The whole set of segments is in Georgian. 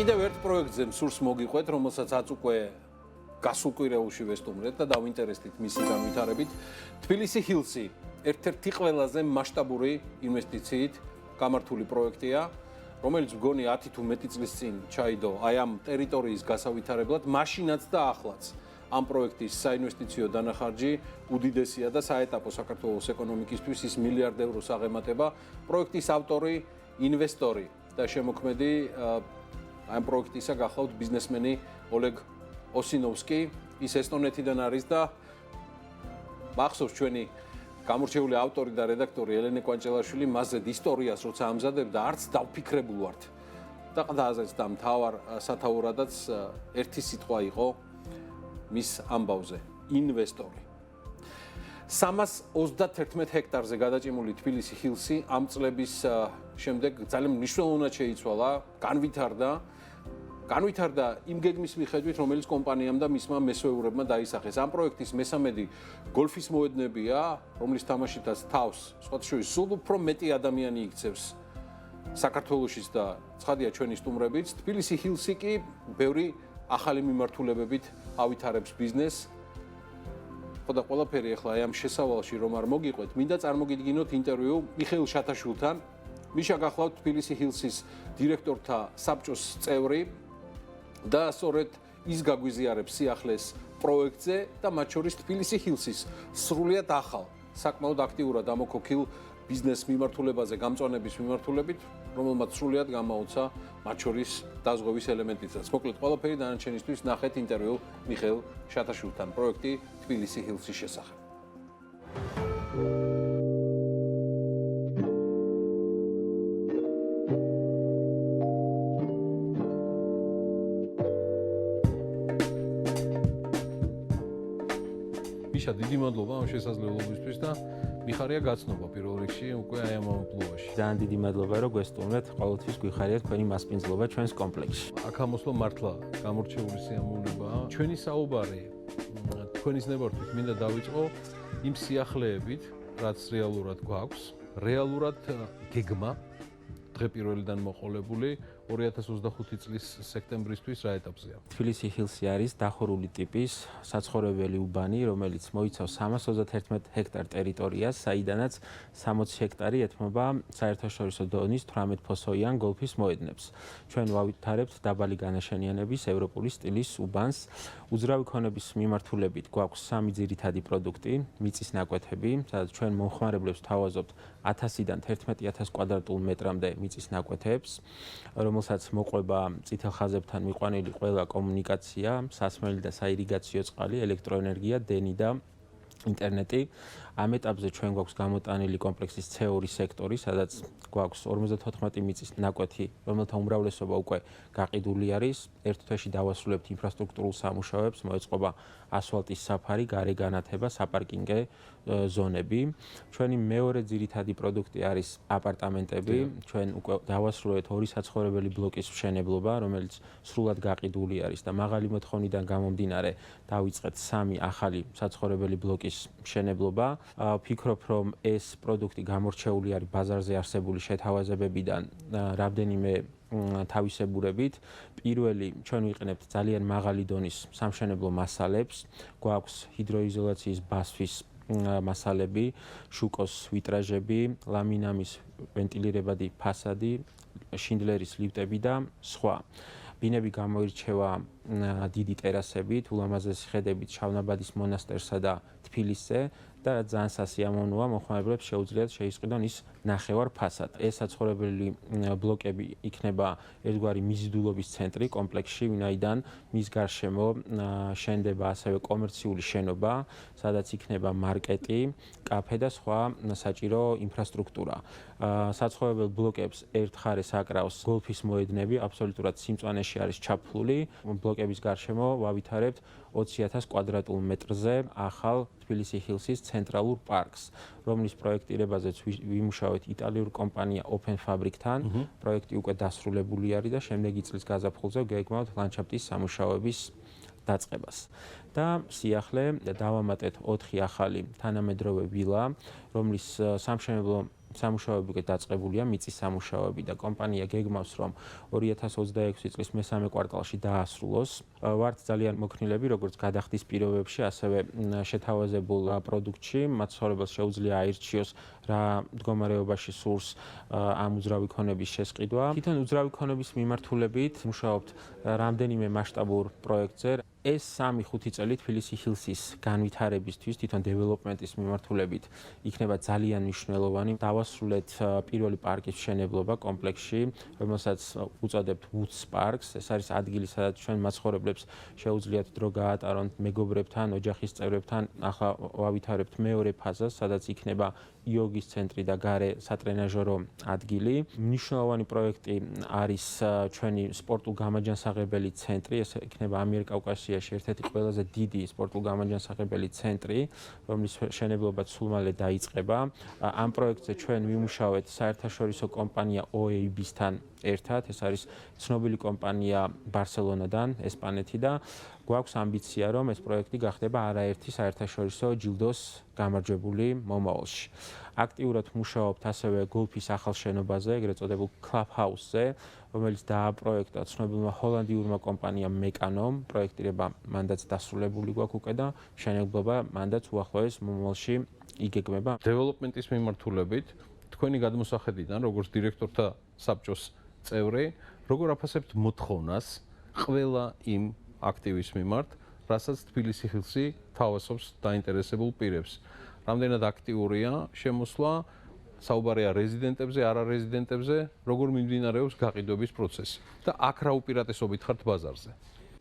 კიდევ ერთ პროექტზე მსურს მოგიყვეთ, რომელსაც უკვე გასულ კვირეულში ვესტუმრეთ და დავინტერესდით მისი განვითარებით. თბილისი ჰილსი ერთ-ერთი ყველაზე მასშტაბური ინვესტიციით გამართული პროექტია, რომელიც მგონი 10 თუ მეტი წლის წინ ჩაიდო აი ამ ტერიტორიის გასავითარებლად, მაშინაც და ახლაც. ამ პროექტის საინვესტიციო დანახარჯი უდიდესია და საეტაპო საქართველოს ეკონომიკისთვის ის მილიარდ ევროს აღემატება. პროექტის ავტორი, ინვესტორი და შემოქმედი ამ პროექტისა გახლავთ ბიზნესმენი ოლეგ ოსინოვსკი, ის ესტონეთიდან არის და მახსოვს ჩვენი გამორჩეული ავტორი და რედაქტორი ელენე კვანჭელაშვილი მასზე ისტორიას როცა ამზადებდა, არც დავფიქრებულ ვართ. და ყდაზეც და მთავარ სათაურადაც ერთი სიტყვა იყო მის ამბავზე, ინვესტორი. 331 ჰექტარზე გადაჭიმული თბილისი ჰილსი ამ წლების შემდეგ ძალიან მნიშვნელოვნად შეიცვალა, განვითარდა იმ გეგმის მიხედვით, რომელიც კომპანიამ და მისმა მესვეურებმა დაისახეს. ამ პროექტის მესამედი გოლფის მოედნებია, რომლის თამაშითაც თავს, სხვათა შორის, სულ უფრო მეტი ადამიანი იქცევს საქართველოშიც და ცხადია ჩვენი სტუმრებიც. თბილისი ჰილსი კი ბევრი ახალი მიმართულებებით ავითარებს ბიზნესს. ხოდა ყველაფერი ახლა აი ამ შესავალში რომ არ მოგიყვეთ, მინდა წარმოგიდგინოთ ინტერვიუ მიხეილ შათაშვილთან. მიშა გახლავთ თბილისი ჰილსის დირექტორთა საბჭოს წევრი და სწორედ ის გაგვიზიარებს სიახლეს პროექტზე და მათ შორის თბილისი ჰილსის სრულიად ახალ, საკმაოდ აქტიურად ამოქოქილ ბიზნეს მიმართულებაზე გამწვანების მიმართულებით, რომელმაც სრულიად გამოუცა მათ შორის დაზღვევის ელემენტიცაც. მოკლედ ყველაფერი დანარჩენისთვის ნახეთ ინტერვიუ მიხეილ შათაშვილთან პროექტი თბილისი ჰილსის შესახებ. მიშა, დიდი მადლობა ამ შესაძლებლობისთვის და მიხარია გაცნობა პირველ რიგში უკვე აი ამ ამპლუაში. ძალიან დიდი მადლობა რომ გვესტუმრეთ, ყოველთვის გვიხარია თქვენი მასპინძლობა ჩვენს კომპლექსში. აქ ამოსვლა მართლა გამორჩეული სიამოვნებაა. ჩვენი საუბარი თქვენის ნებართვით მინდა დავიწყო იმ სიახლეებით, რაც რეალურად გვაქვს, რეალურად გეგმა დღე პირველიდან მოყოლებული 2025 წლის სექტემბრისთვის რა ეტაპზეა? თბილისი ჰილსი არის დახურული ტიპის საცხოვრებელი უბანი, რომელიც მოიცავს 331 ჰექტარ ტერიტორიას, საიდანაც 60 ჰექტარი ეთმობა საერთაშორისო დონის 18-ფოსოვიან გოლფის მოედნებს. ჩვენ ვავითარებთ დაბალი განაშენიანების ევროპული სტილის უბანს. უძრავი ქონების მიმართულებით გვაქვს 3 ძირითადი პროდუქტი, მიწის ნაკვეთები, სადაც ჩვენ მომხმარებლებს თავაზობთ 1000-დან 11000 კვადრატულ მეტრამდე მიწის ნაკვეთებს, რომელსაც მოყვება წითელ ხაზებთან მიყვანილი ყველა კომუნიკაცია, სასმელი და საირიგაციო წყალი, ელექტროენერგია, დენი და ინტერნეტი. ამ ეტაპზე ჩვენ გვაქვს გამოტანილი კომპლექსის C2 სექტორი, სადაც გვაქვს 54 მიწის ნაკვეთი, რომელთა უმრავლესობა უკვე გაყიდული არის. ერთ თვეში დავასრულებთ ინფრასტრუქტურულ სამუშაოებს, მოეწყობა ასფალტის საფარი, გარე განათება, საპარკინგე ზონები. ჩვენი მეორე ძირითადი პროდუქტი არის აპარტამენტები. ჩვენ უკვე დავასრულებთ 2 საცხოვრებელი ბლოკის მშენებლობა, რომელიც სრულად გაყიდული არის და მაღალი მოთხოვნიდან გამომდინარე დავიწყეთ 3 ახალი საცხოვრებელი ბლოკის მშენებლობა. ვფიქრობ, რომ ეს პროდუქტი გამორჩეული არის ბაზარზე არსებული შეთავაზებებიდან რამდენიმე თავისებურებით. პირველი, ჩვენ ვიყენებთ ძალიან მაღალი დონის სამშენებლო მასალებს, გვაქვს ჰიდროიზოლაციის ბასვის მასალები, შუკოს ვიტრაჟები, ლამინამის ვენტილირებადი ფასადი, შინდლერის ლიფტები და სხვა. ბინები გამოირჩევა დიდი ტერასებით, ულამაზესი ხედებით შავნაბადის მონასტერსა და თბილისზე და ძალიან სასიამოვნოა მომხმარებლებს შეუძლიათ შეისყიდონ ის ნახევარ ფასად. ეს საცხოვრებელი ბლოკები იქნება ერთგვარი მიზიდულობის ცენტრი კომპლექსში, ვინაიდან მის გარშემო შენდება ასევე კომერციული შენობა, სადაც იქნება მარკეტი, კაფე და სხვა საჭირო ინფრასტრუქტურა. საცხოვრებელ ბლოკებს ერთ მხარეს აკრავს გოლფის მოედნები, აბსოლუტურად სიმწვანეში არის ჩაფლული. ბლოკების გარშემო ვავითარებთ 20000 კვადრატულ მეტრზე ახალ თბილისი ჰილსის ცენტრალურ პარკს, რომლის პროექტირებაზეც ვიმუშავეთ იტალიურ კომპანია Open Fabric-თან. პროექტი უკვე დასრულებული არის და შემდეგი წლის გაზაფხულზე გეგმავთ ლანდშაფტის სამუშაოების დაწყებას. და სიახლე დავამატეთ 4 ახალი თანამედროვე ვილა, რომლის სამშენებლო სამუშაოები უკვე დაწყებულია, მიწის სამუშაოები და კომპანია გეგმავს, რომ 2026 წლის მესამე კვარტალში დაასრულოს. ვართ ძალიან მოქნილები, როგორც გადახდის პირობებში, ასევე შეთავაზებულ პროდუქტში, მაცხოვრებელს შეუძლია აირჩიოს რა მდგომარეობაში სურს ამ უძრავი ქონების შესყიდვა. თვითონ უძრავი ქონების მიმართულებით მუშაობთ რამდენიმე მასშტაბურ პროექტზე. ეს 3-5 წელი თბილისი ჰილსის განვითარებისთვის, თვითონ დეველოპმენტის მიმართულებით იქნება ძალიან მნიშვნელოვანი. დავასრულეთ პირველი პარკის მშენებლობა კომპლექსში, რომელსაც უწოდებთ Woods Parks. ეს არის ადგილი, სადაც ჩვენ მაცხოვრებლებს შეუძლიათ დრო გაატარონ მეგობრებთან, ოჯახის წევრებთან. ახლა ვავითარებთ მეორე ფაზას, სადაც იქნება იოგის ცენტრი და გარე სატრენაჟორო ადგილი. მნიშვნელოვანი პროექტი არის ჩვენი სპორტულ-გამაჯანსაღებელი ცენტრი. ეს იქნება ამიერკავკასიაში ერთ-ერთი ყველაზე დიდი სპორტულ-გამაჯანსაღებელი ცენტრი, რომლის მშენებლობა სულ მალე დაიწყება. ამ პროექტზე ჩვენ ვიმუშავეთ საერთაშორისო კომპანია OAB-სთან ერთად. ეს არის ცნობილი კომპანია ბარსელონადან, ესპანეთი და გვაქვს ამბიცია, რომ ეს პროექტი გახდება არაერთი საერთაშორისო ჯილდოს გამარჯვებული მომავალში. აქტიურად მუშაობთ ასევე გოლფის ახალ შენობაზე, ეგრეთ წოდებულ Clubhouse-ზე, რომელიც დააპროექტა ცნობილმა ჰოლანდიურმა კომპანიამ Mecanum. პროექტირება მანდაც დასრულებული გვაქვს უკვე და მშენებლობა მანდაც უახლოეს მომავალში იგეგმება. დეველოპმენტის მიმართულებით თქვენი გადმოსახედიდან, როგორც დირექტორთა საბჭოს წევრი, როგორ აფასებთ მოთხოვნას ყველა იმ აქტივის მიმართ, რასაც თბილისი ჰილსი თავასობს დაინტერესებულ პირებს. რამდენად აქტიურია შემოსვლა, საუბარია რეზიდენტებზე, არარეზიდენტებზე, როგორ მიმდინარეობს გაყიდვების პროცესი და აქ რა უპირატესობით ხართ ბაზარზე?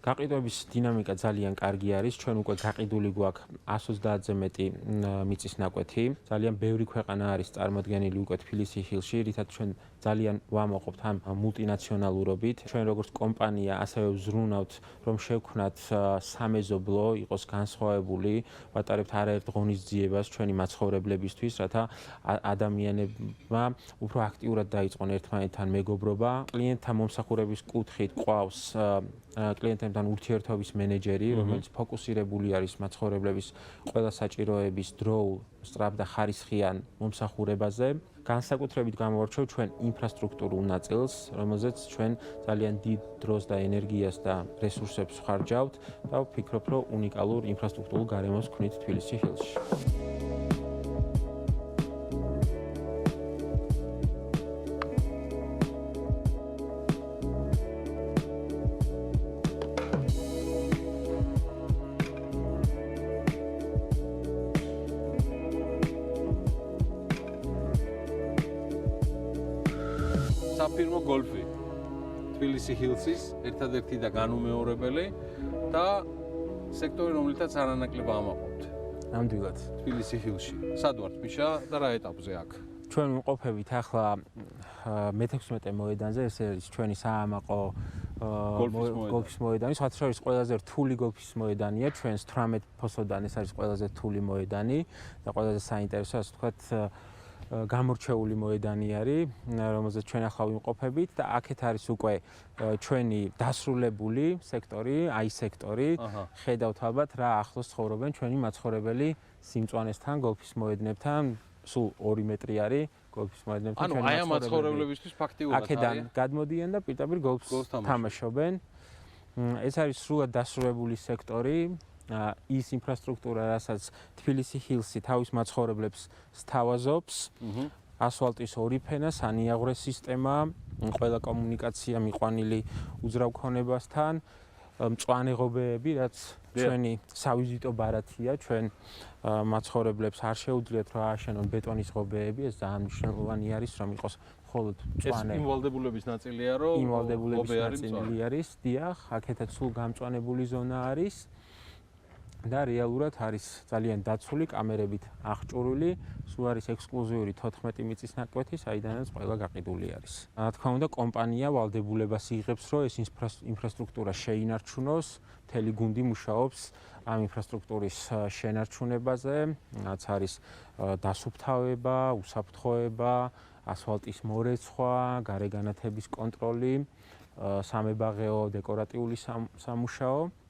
გაყიდვების დინამიკა ძალიან კარგი არის. ჩვენ უკვე გაყიდული გვაქვს 130-ზე მეტი მიწის ნაკვეთი. ძალიან ბევრი ქვეყანა არის წარმოდგენილი უკვე თბილისი ჰილსში, რითაც ჩვენ ძალიან ვამაყობთ ამ მულტინაციონალურობით. ჩვენ როგორც კომპანია ასევე ვზრუნავთ, რომ შევქმნათ სამეზობლო, იყოს განსხვავებული, ვატარებთ არაერთ ღონისძიებას ჩვენი მაცხოვრებლებისთვის, რათა ადამიანებმა უფრო აქტიურად დაიწყონ ერთმანეთთან მეგობრობა. კლიენტთა მომსახურების კუთხით ყავს კლიენტებთან ურთიერთობის მენეჯერი, რომელიც ფოკუსირებული არის მაცხოვრებლების ყველა საჭიროების დროულ, სწრაფ და ხარისხიან მომსახურებაზე. განსაკუთრებით გამოვარჩევ ჩვენ ინფრასტრუქტურულ ნაწილს, რომელზეც ჩვენ ძალიან დიდ დროს და ენერგიას და რესურსებს ვხარჯავთ და ვფიქრობ, რომ უნიკალურ ინფრასტრუქტურულ გარემოს ვქმნით თბილისი ჰილსში. საფირმო გოლფი თბილისი ჰილსის ერთადერთი და განუმეორებელი და სექტორი, რომლითაც არანაკლებ ამაყობთ. ნამდვილად. თბილისი ჰილსში. სად ვართ მიშა და რა ეტაპზე აქ? ჩვენ ვიმყოფებით ახლა მე-16 მოედანზე, ეს არის ჩვენი საამაყო გოლფის მოედანი. სხვათა შორის ყველაზე რთული გოლფის მოედანია, ჩვენს 18 ფოსოდან ეს არის ყველაზე რთული მოედანი და ყველაზე საინტერესო, ასე ვთქვათ, გამორჩეული მოედანი არის, რომელზეც ჩვენ ახლა ვიმყოფებით და აქეთ არის უკვე ჩვენი დასრულებული სექტორი, აი სექტორი. ხედავთ ალბათ რა ახლოს ცხოვრობენ ჩვენი მაცხოვრებელი სიმწვანესთან, გოლფის მოედნებთან, სულ 2 მეტრი არის გოლფის მოედნებთან. ანუ აი ამ მაცხოვრებლებისთვის ფაქტიურად არის. აქედან გადმოდიან და პირდაპირ გოლფს თამაშობენ. ეს არის სრულად დასრულებული სექტორი. ის ინფრასტრუქტურა, რასაც თბილისი ჰილსი თავის მაცხოვრებლებს სთავაზობს, ასფალტის 2 ფენა, სანიაღვრე სისტემა, ყველა კომუნიკაცია მიყვანილი უძრავ ქონებასთან, მწვანე ღობეები, რაც ჩვენი სავიზიტო ბარათია, ჩვენ მაცხოვრებლებს არ შეუძლიათ რა ააშენონ ბეტონის ღობეები, ეს ძალიან მნიშვნელოვანი არის, რომ იყოს მხოლოდ მწვანე. ეს იმვალდებულების ნაწილია, რომ იმვალდებულების ნაწილი არის, დიახ, აქეთაც სულ გამწვანებული ზონა არის. და რეალურად არის ძალიან დაცული კამერებით აღჭურვილი, სულ არის ექსკლუზიური 14 მიწის ნაკვეთი, საიდანაც ყველა გაყიდული არის. რა თქმა უნდა, კომპანია ვალდებულებას იღებს, რომ ეს ინფრასტრუქტურა შეინარჩუნოს, მთელი გუნდი მუშაობს ამ ინფრასტრუქტურის შენარჩუნებაზე, რაც არის დასუფთავება, უსაფრთხოება, ასფალტის მორეცხვა, გარეგანათების კონტროლი, სამებაღეო დეკორატიული სამუშაო.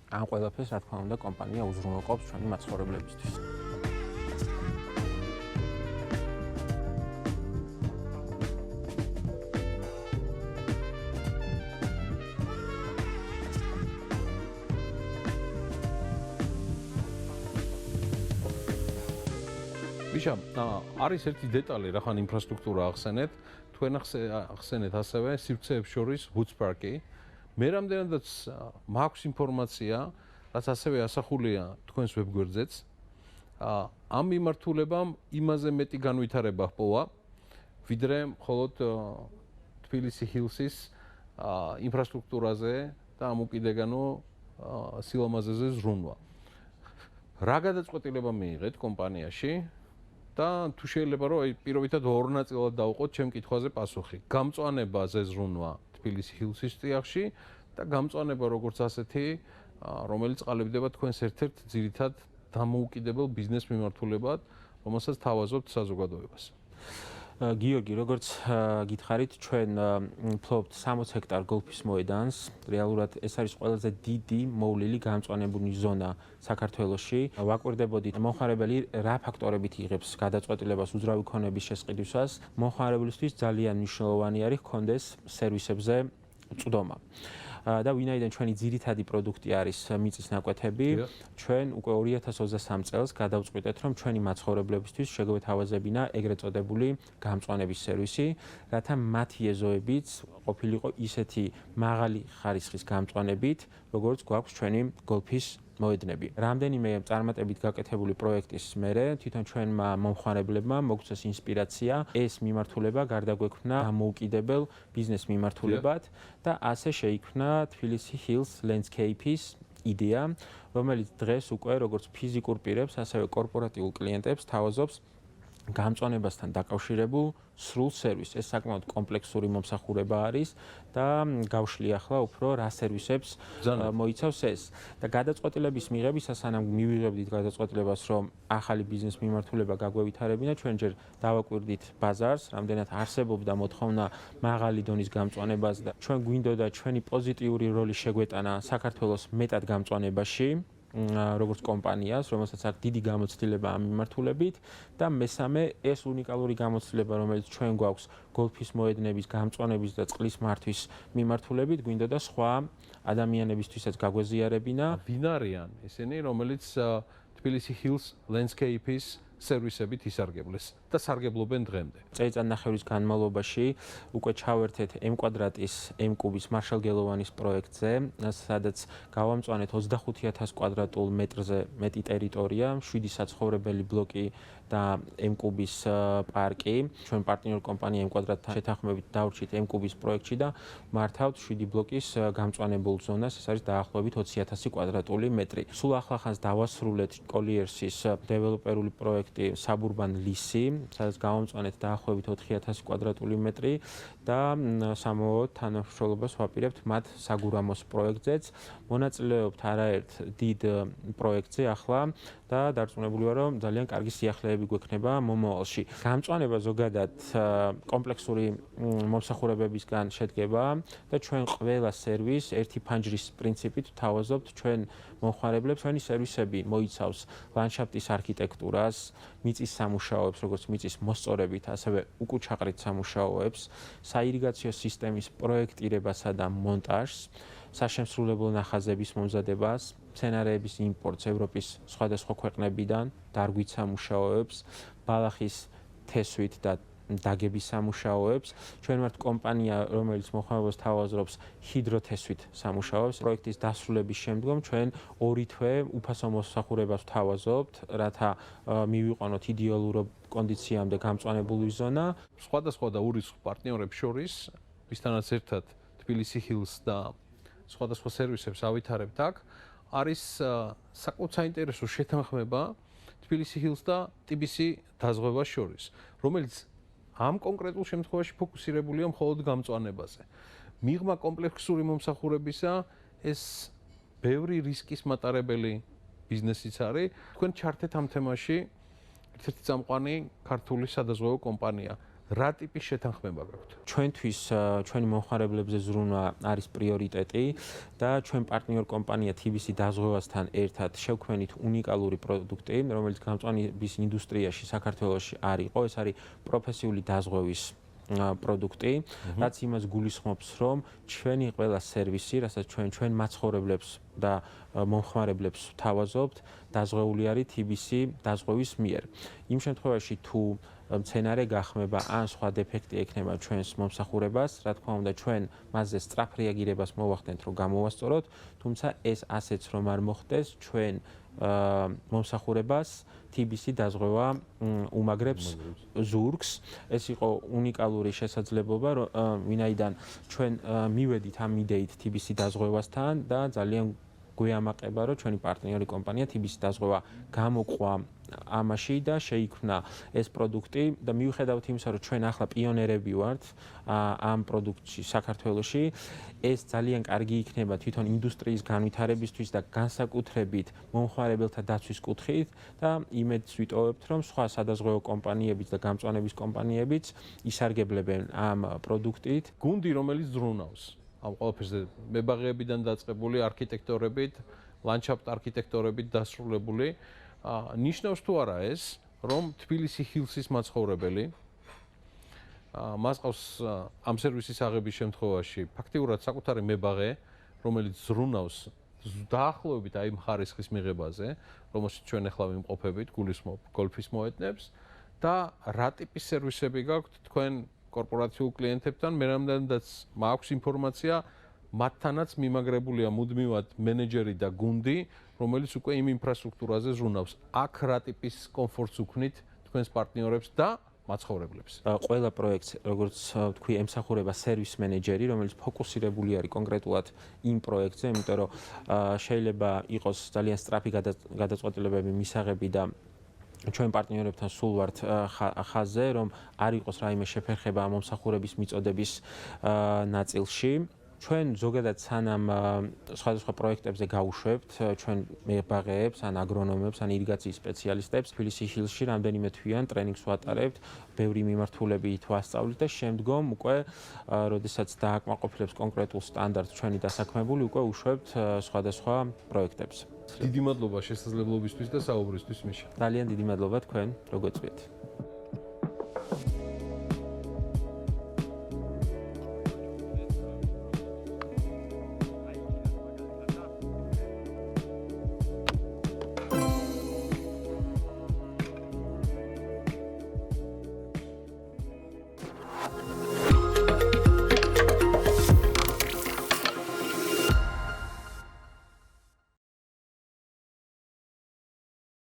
ამ ყველაფერს, რა თქმა უნდა, კომპანია უზრუნველყოფს ჩვენი მაცხოვრებლებისთვის. ბიჭა, არის ერთი დეტალი, რახან ინფრასტრუქტურა ახსენეთ, თქვენ ახსენეთ ასევე სივრცეებს შორის Woods Park-ი. მე რამდენადაც მაქვს ინფორმაცია, რაც ასევე ასახულია თქვენს ვებგვერდზეც, ამ მიმართულებამ იმაზე მეტი განვითარება ჰპოვა, ვიდრე მხოლოდ თბილისი Hills-ის ინფრასტრუქტურაზე და ამ უკიდეგანო სილამაზეზე ზრუნვა. რა გადაწყვეტილება მიიღეთ კომპანიაში და თუ შეიძლება რომ პირობითად ორ ნაწილად დავუყოთ ჩემ კითხვაზე პასუხი. გამწვანებაზე ზრუნვა თბილისი Hills-ის წიაღში და გამწვანება როგორც ასეთი, რომელიც ყალიბდება თქვენს ერთ-ერთ ძირითად დამოუკიდებელ ბიზნეს მიმართულებად, რომელსაც თავაზობთ საზოგადოებას. გიორგი, როგორც გითხარით, ჩვენ ფლობთ 60 ჰექტარ გოლფის მოედანს. რეალურად ეს არის ყველაზე დიდი მოვლილი გამწვანებული ზონა საქართველოში. ვაკვირდებოდით, მომხმარებელი რა ფაქტორებით იღებს გადაწყვეტილებას უძრავი ქონების შესყიდვისას. მომხმარებლისთვის ძალიან მნიშვნელოვანი არის ჰქონდეს სერვისებზე წვდომა. და ვინაიდან ჩვენი ძირითადი პროდუქტი არის მიწის ნაკვეთები, ჩვენ უკვე 2023 წელს გადავწყვიტეთ, რომ ჩვენი მაცხოვრებლებისთვის შეგვეთავაზებინა ეგრეთ წოდებული გამწვანების სერვისი, რათა მათი ეზოებიც ყოფილიყო ისეთი მაღალი ხარისხის გამწვანებით, როგორც გვაქვს ჩვენი გოლფის მოედნები. რამდენიმე წარმატებით გაკეთებული პროექტის მერე თვითონ ჩვენმა მომხმარებლებმა მოგცეს ინსპირაცია ეს მიმართულება გარდაგვექმნა მოუკიდებელ ბიზნეს მიმართულებად და ასე შეიქმნა თბილისი Hills Landscape-ის იდეა, რომელიც დღეს უკვე როგორც ფიზიკურ პირებს, ასევე კორპორატიულ კლიენტებს თავაზობს გამწვანებასთან დაკავშირებულ სრულ სერვისს. ეს საკმაოდ კომპლექსური მომსახურება არის და გავშლი ახლა უფრო რა სერვისებს მოიცავს ეს. და გადაწყვეტილების მიღებისას, სანამ მივიღებდით გადაწყვეტილებას, რომ ახალი ბიზნეს მიმართულება გაგვევითარებინა, ჩვენ ჯერ დავაკვირდით ბაზარს, რამდენად არსებობდა მოთხოვნა მაღალი დონის გამწვანებას და ჩვენ გვინდოდა ჩვენი პოზიტიური როლი შეგვეტანა საქართველოს მეტად გამწვანებაში. როგორც კომპანიას, რომელსაც აქვს დიდი გამოცდილება ამ მიმართულებით და მესამე ეს უნიკალური გამოცდილება, რომელიც ჩვენ გვაქვს გოლფის მოედნების, გამწვანების და წყლის მართვის მიმართულებით, გვინდოდა სხვა ადამიანებისთვისაც გაგვეზიარებინა. ვინ არიან ესენი, რომელიც თბილისი Hills Landscape-ის სერვისებით ისარგებლეს და სარგებლობენ დღემდე. წელიწადნახევრის განმავლობაში უკვე ჩავერთეთ M-კვადრატის M-კუბის მარშალგელოვანის პროექტზე, სადაც გავამწვანეთ 25,000 კვადრატულ მეტრზე მეტი ტერიტორია, 7 საცხოვრებელი ბლოკი და M-კუბის პარკი. ჩვენ პარტნიორ კომპანია M-კვადრატთან შეთანხმებით დავრჩით M-კუბის პროექტში და მართავთ 7 ბლოკის გამწვანებულ ზონას, ეს არის დაახლოებით 20,000 კვადრატული მეტრი. სულ ახლახანს დავასრულეთ Colliers-ის დეველოპერული პროექტი Suburban Lisi, სადაც გავამწვანეთ დაახლოებით 4,000 კვადრატული მეტრი და სამოოდ თანამშრომლობას ვაპირებთ მათ საგურამოს პროექტზეც. მონაწილეობთ არაერთ დიდ პროექტზე ახლა და დარწმუნებული ვარ, რომ ძალიან კარგი სიახლეები გვექნება მომავალში. გამწვანება ზოგადად კომპლექსური მომსახურებებისგან შედგება და ჩვენ ყველა სერვისს ერთი ფანჯრის პრინციპით თავაზობთ ჩვენ მომხმარებლებს. ჩვენი სერვისები მოიცავს ლანდშაფტის არქიტექტურას, მიწის სამუშაოებს, როგორც მიწის მოსწორებით, ასევე უკუჩაყრით სამუშაოებს, საირიგაციო სისტემის პროექტირებასა და მონტაჟს, საშემსრულებლო ნახაზების მომზადებას, სცენარეების იმპორტს ევროპის სხვადასხვა ქვეყნებიდან, დარგვით სამუშაოებს, ბალახის თესვით და დაგების სამუშაოებს. ჩვენ ვართ კომპანია, რომელიც მომხმარებელს თავაზობს ჰიდროთესვით სამუშაოებს. პროექტის დასრულების შემდგომ ჩვენ 2 თვე უფასო მოსახურებას ვთავაზობთ, რათა მივიყვანოთ იდეალურ კონდიციამდე გამწვანებული ზონა. სხვადასხვა და ურიცხვ პარტნიორებს შორის, ვისთანაც ერთად თბილისი Hills და სხვადასხვა სერვისებს ავითარებთ აქ, არის საკმაოდ საინტერესო შეთანხმება თბილისი Hills და TBC დაზღვევას შორის, რომელიც ამ კონკრეტულ შემთხვევაში ფოკუსირებულია მხოლოდ გამწვანებაზე. მიღმა კომპლექსური მომსახურებისა ეს ბევრი რისკის მატარებელი ბიზნესიც არის. თქვენ ჩართეთ ამ თემაში ერთ-ერთი წამყვანი ქართული სადაზღვევო კომპანია. რა ტიპის შეთანხმება გაქვთ? ჩვენთვის ჩვენი მომხმარებლებზე ზრუნვა არის პრიორიტეტი და ჩვენ პარტნიორ კომპანია TBC დაზღვევასთან ერთად შევქმნით უნიკალური პროდუქტი, რომელიც გამწვანების ინდუსტრიაში საქართველოში არ იყო. ეს არის პროფესიული დაზღვევის პროდუქტი, რაც იმას გულისხმობს, რომ ჩვენი ყველა სერვისი, რასაც ჩვენ მაცხოვრებლებს და მომხმარებლებს ვთავაზობთ, დაზღვეული არის TBC დაზღვევის მიერ. იმ შემთხვევაში თუ მცენარე გახმება ან სხვა დეფექტი ექნება ჩვენს მომსახურებას, რა თქმა უნდა, ჩვენ მასზე სწრაფ რეაგირებას მოვახდენთ, რომ გამოვასწოროთ, თუმცა ეს ასეც რომ არ მოხდეს, ჩვენ მომსახურებას TBC დაზღვევა უმაგრებს ზურგს. ეს იყო უნიკალური შესაძლებლობა, ვინაიდან ჩვენ მივედით ამ იდეით TBC დაზღვევასთან და ძალიან გვეამაყება, რომ ჩვენი პარტნიორი კომპანია TBC დაზღვევა გამოყვა ამაში და შეიქმნა ეს პროდუქტი და მიუხედავად იმისა, რომ ჩვენ ახლა პიონერები ვართ ამ პროდუქტში საქართველოში, ეს ძალიან კარგი იქნება თვითონ ინდუსტრიის განვითარებისთვის და განსაკუთრებით მომხმარებელთა დაცვის კუთხით და იმედს ვიტოვებთ, რომ სხვა სადაზღვევო კომპანიებიც და გამწვანების კომპანიებიც ისარგებლებენ ამ პროდუქტით. გუნდი, რომელიც ზრუნავს ამ ყველაფერზე მებაღეებიდან დაწყებული არქიტექტორებით, ლანდშაფტ არქიტექტორებით დასრულებული, ნიშნავს თუ არა ეს, რომ თბილისი ჰილსის მაცხოვრებელი მას ყავს ამ სერვისის აღების შემთხვევაში ფაქტიურად საკუთარი მებაღე, რომელიც ზრუნავს დაახლოებით აი ამ ხარისხის მიღებაზე, რომელშიც ჩვენ ახლა ვიმყოფებით, გულისხმობ გოლფის მოედნებს და რა ტიპის სერვისები გაქვთ თქვენ კორპორაციულ კლიენტებთან, მე რამდენადაც მაქვს ინფორმაცია, მათთანაც მიმაგრებულია მუდმივად მენეჯერი და გუნდი, რომელიც უკვე იმ ინფრასტრუქტურაზე ზრუნავს. აქ რა ტიპის კომფორტს უქმნით თქვენს პარტნიორებს და მაცხოვრებლებს? ყველა პროექტს, როგორც თქვი, ემსახურება სერვის მენეჯერი, რომელიც ფოკუსირებული არის კონკრეტულად იმ პროექტზე, იმიტომ რომ შეიძლება იყოს ძალიან სწრაფი გადაწყვეტილებები მისაღები და ჩვენ პარტნიორებთან სულ ვართ ხაზზე, რომ არ იყოს რაიმე შეფერხება მომსახურების მიწოდების ნაწილში. ჩვენ ზოგადად სანამ სხვადასხვა პროექტებზე გავუშვებთ, ჩვენ მებაღეებს, ან აგრონომებს, ან ირიგაციის სპეციალისტებს თბილისი ჰილსში რამდენიმე თვიან ტრენინგს ვატარებთ, ბევრი მიმართულებით ვასწავლით და შემდგომ უკვე, როდესაც დააკმაყოფილებს კონკრეტულ სტანდარტს ჩვენი დასაქმებული, უკვე უშვებთ სხვადასხვა პროექტებს. დიდი მადლობა შესაძლებლობისთვის და საუბრისთვის, მიშა. ძალიან დიდი მადლობა თქვენ, როგორ წვიეთ.